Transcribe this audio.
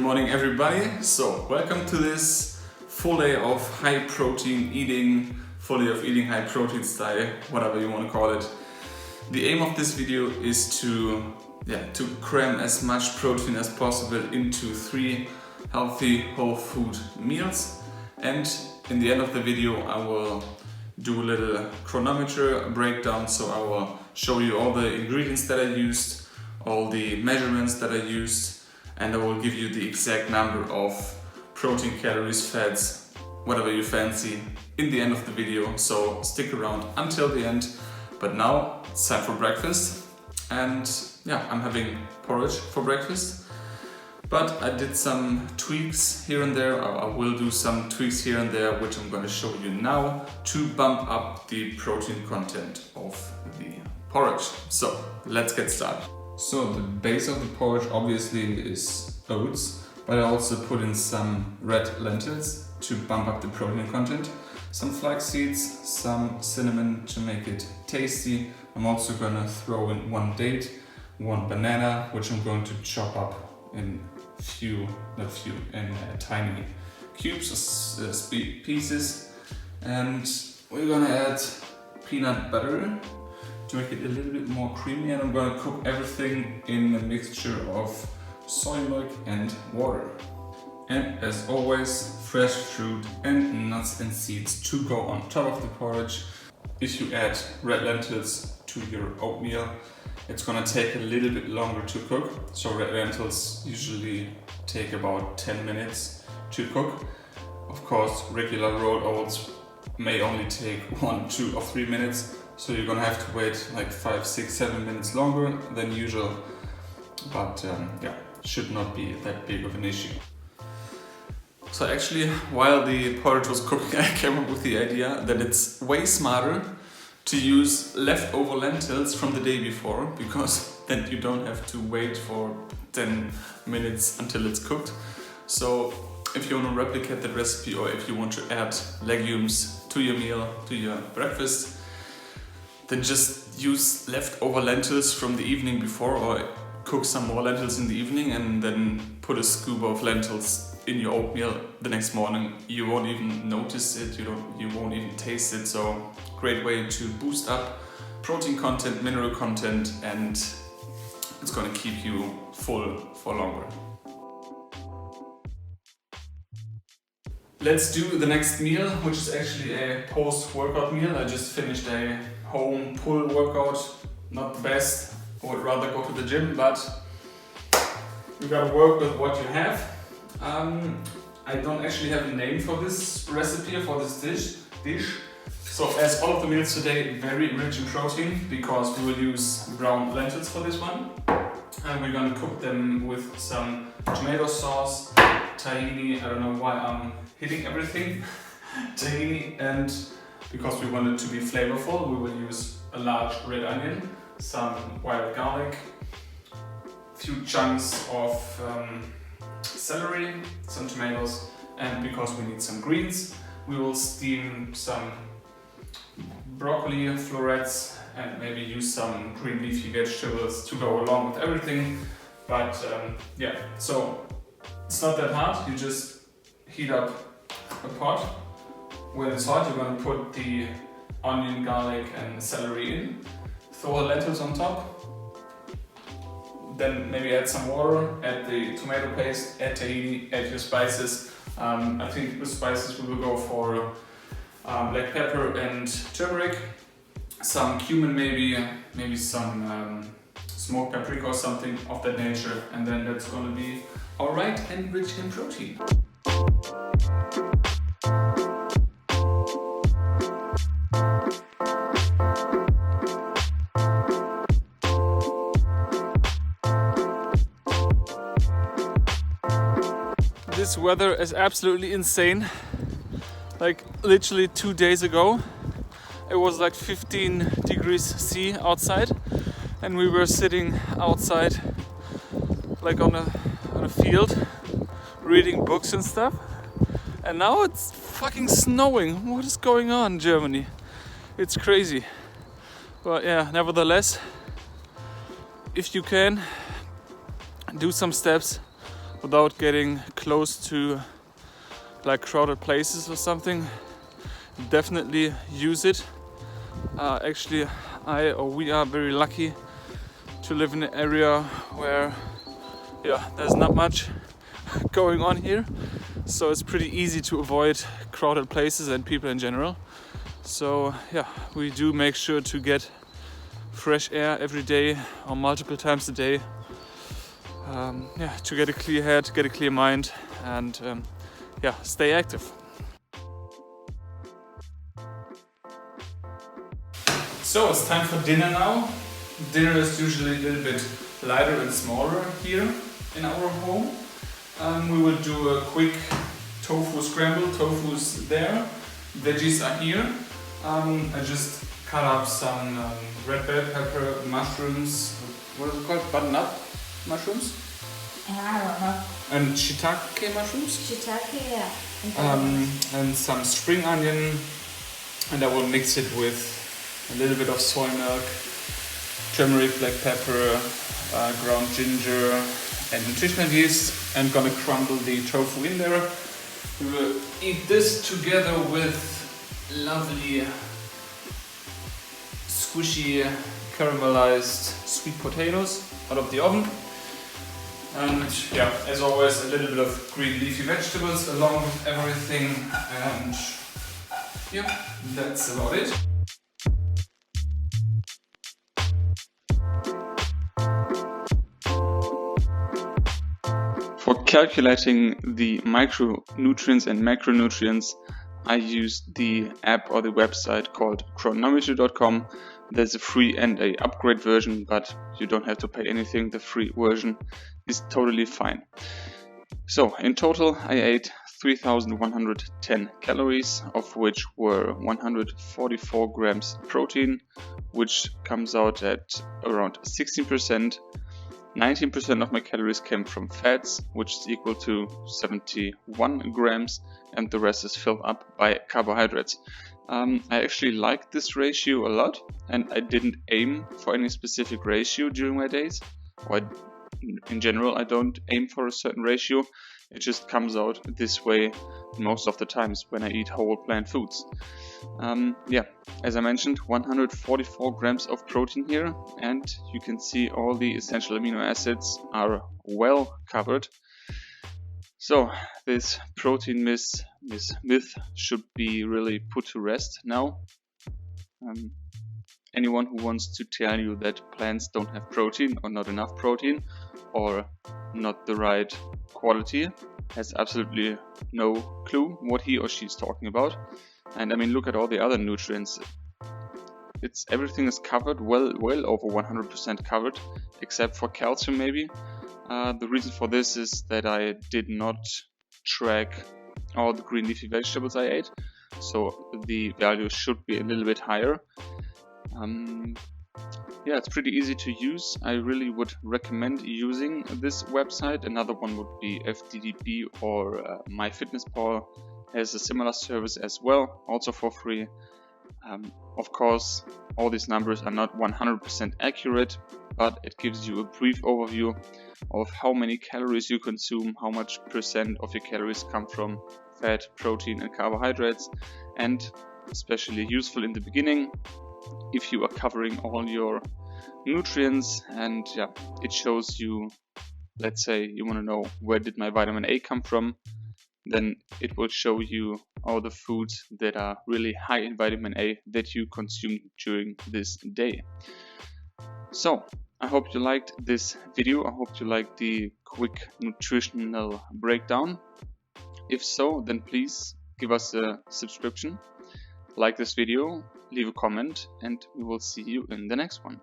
morning everybody. So welcome to this full day of high protein eating, full day of eating high protein style, whatever you want to call it. The aim of this video is to cram as much protein as possible into 3 healthy whole food meals, and in the end of the video I will do a little chronometer breakdown. So I will show you all the ingredients that I used, all the measurements that I used, and I will give you the exact number of protein, calories, fats, whatever you fancy in the end of the video. So stick around until the end. But now it's time for breakfast, and I'm having porridge for breakfast. But I did some tweaks here and there. I will do some tweaks here and there, which I'm going to show you now to bump up the protein content of the porridge. So let's get started. So the base of the porridge obviously is oats, but I also put in some red lentils to bump up the protein content, some flax seeds, some cinnamon to make it tasty. I'm also going to throw in 1 date, 1 banana, which I'm going to chop up in tiny cubes or pieces, and we're gonna add peanut butter to make it a little bit more creamy, and I'm gonna cook everything in a mixture of soy milk and water. And as always, fresh fruit and nuts and seeds to go on top of the porridge. If you add red lentils to your oatmeal, it's gonna take a little bit longer to cook. So red lentils usually take about 10 minutes to cook. Of course, regular rolled oats may only take 1, 2 or 3 minutes. So you're gonna have to wait like 5, 6, 7 minutes longer than usual. But should not be that big of an issue. So actually, while the porridge was cooking, I came up with the idea that it's way smarter to use leftover lentils from the day before, because then you don't have to wait for 10 minutes until it's cooked. So if you want to replicate that recipe, or if you want to add legumes to your meal, to your breakfast, then just use leftover lentils from the evening before, or cook some more lentils in the evening and then put a scoop of lentils in your oatmeal the next morning. You won't even notice it, you won't even taste it. So great way to boost up protein content, mineral content, and it's gonna keep you full for longer. Let's do the next meal, which is actually a post-workout meal. I just finished a home pull workout, not the best. I would rather go to the gym, but you gotta work with what you have. I don't actually have a name for this recipe or for this dish. So as all of the meals today, very rich in protein, because we will use brown lentils for this one. And we're gonna cook them with some tomato sauce, tahini, I don't know why I'm hitting everything, tahini, and because we want it to be flavorful, we will use a large red onion, some wild garlic, a few chunks of celery, some tomatoes, and because we need some greens, we will steam some broccoli, florets, and maybe use some green leafy vegetables to go along with everything. But so it's not that hard. You just heat up a pot. When it's hot, you're going to put the onion, garlic, and celery in. Throw the lentils on top. Then maybe add some water, add the tomato paste, add tahini, add your spices. I think the spices we will go for black pepper and turmeric, some cumin maybe some smoked paprika or something of that nature, and then that's going to be alright and rich in protein. This weather is absolutely insane. Like literally 2 days ago, it was like 15 degrees C outside, and we were sitting outside like on a field reading books and stuff. And now it's fucking snowing. What is going on in Germany? It's crazy. But yeah, nevertheless, if you can, do some steps, without getting close to like crowded places or something, definitely use it. Actually, we are very lucky to live in an area where there's not much going on here, so it's pretty easy to avoid crowded places and people in general. So we do make sure to get fresh air every day or multiple times a day, to get a clear head, get a clear mind, and stay active. So it's time for dinner now. Dinner is usually a little bit lighter and smaller here in our home. We will do a quick tofu scramble. Tofu's there, veggies are here. I just cut up some red bell pepper, mushrooms. What is it called? Button-up mushrooms? I don't know. And shiitake mushrooms. Shiitake, yeah. And some spring onion. And I will mix it with a little bit of soy milk, turmeric, black pepper, ground ginger, and nutritional yeast. I'm gonna crumble the tofu in there. We will eat this together with lovely, squishy, caramelized sweet potatoes out of the oven. And as always, a little bit of green leafy vegetables along with everything. And that's about it. For calculating the micronutrients and macronutrients, I used the app or the website called Cronometer.com. There's a free and a upgrade version, but you don't have to pay anything. The free version is totally fine. So in total, I ate 3,110 calories, of which were 144 grams protein, which comes out at around 16%. 19% of my calories came from fats, which is equal to 71 grams, and the rest is filled up by carbohydrates. I actually like this ratio a lot, and I didn't aim for any specific ratio during my days. In general, I don't aim for a certain ratio. It just comes out this way most of the times when I eat whole plant foods. As I mentioned, 144 grams of protein here, and you can see all the essential amino acids are well covered. So this protein myth should be really put to rest now. Anyone who wants to tell you that plants don't have protein or not enough protein or not the right quality has absolutely no clue what he or she is talking about. And I mean, look at all the other nutrients. Everything is covered, well over 100% covered, except for calcium maybe. The reason for this is that I did not track all the green leafy vegetables I ate, so the value should be a little bit higher. It's pretty easy to use. I really would recommend using this website. Another one would be FDDB or MyFitnessPal has a similar service as well, also for free. Of course, all these numbers are not 100% accurate, but it gives you a brief overview of how many calories you consume, how much percent of your calories come from fat, protein, and carbohydrates, and especially useful in the beginning if you are covering all your nutrients. And it shows you, let's say you want to know where did my vitamin A come from, then it will show you all the foods that are really high in vitamin A that you consume during this day. So I hope you liked this video. I hope you liked the quick nutritional breakdown. If so, then please give us a subscription, like this video, leave a comment, and we will see you in the next one.